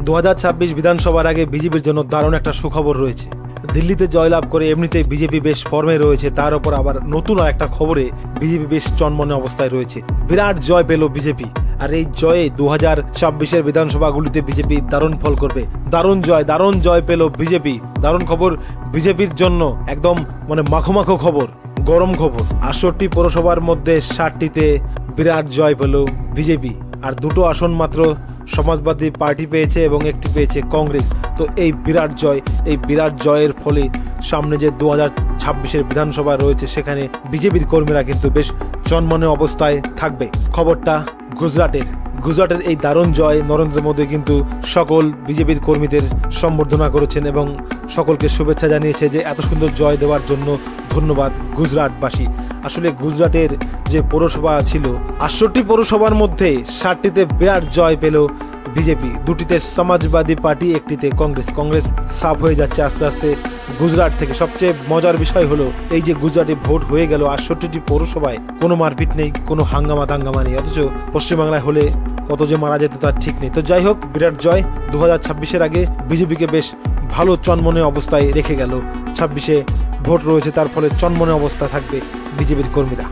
2026 বিধানসভার আগে বিজেপির জন্য দারুণ একটা সুখবর রয়েছে। দিল্লিতে জয়লাভ করে এমনিতেই বিজেপি বেশ ফর্মে রয়েছে, তার উপর আবার নতুন একটা খবরে বিজেপি বেশ চনমনে অবস্থায় রয়েছে। বিরাট জয় পেল বিজেপি, আর এই জয়ে 2026-এর বিধানসভাগুলিতে বিজেপি দারুণ ফল করবে। দারুণ জয় পেল বিজেপি। দারুণ খবর বিজেপির জন্য, একদম মাখো খবর, গরম খবর। 68 পৌরসভার মধ্যে 60টিতে বিরাট জয় পেল বিজেপি, আর 2টো আসন মাত্র সমাজবাদী পার্টি পেয়েছে এবং একটি পেয়েছে কংগ্রেস। তো এই বিরাট জয়ের ফলে সামনে যে 2026-এর বিধানসভা রয়েছে সেখানে বিজেপির কর্মীরা কিন্তু বেশ চনমনে অবস্থায় থাকবে। খবরটা গুজরাটের এই দারুণ জয় নরেন্দ্র মোদী কিন্তু সকল বিজেপির কর্মীদের সম্বর্ধনা করেছেন এবং সকলকে শুভেচ্ছা জানিয়েছে যে এত সুন্দর জয় দেওয়ার জন্য ধন্যবাদ গুজরাটবাসী। আসলে গুজরাটের যে পৌরসভা ছিল 68 পৌরসভার মধ্যে 60টিতে বিরাট জয় পেল বিজেপি, 2টিতে সমাজবাদী পার্টি, একটিতে কংগ্রেস সাফ হয়ে যাচ্ছে আস্তে আস্তে গুজরাট থেকে। সবচেয়ে মজার বিষয় হলো এই যে গুজরাটে ভোট হয়ে গেল 68টি পৌরসভায়, কোনো মারপিট নেই, কোনো হাঙ্গামা নেই, অথচ পশ্চিমবাংলায় হলে কত যে মারা যেত তার ঠিক নেই। তো যাই হোক, বিরাট জয় 2026-এর আগে বিজেপিকে বেশ ভালো চনমনে অবস্থায় রেখে গেল। 26-এ ভোট রয়েছে, তার ফলে চনমনে অবস্থা থাকবে বিজেপির কর্মীরা।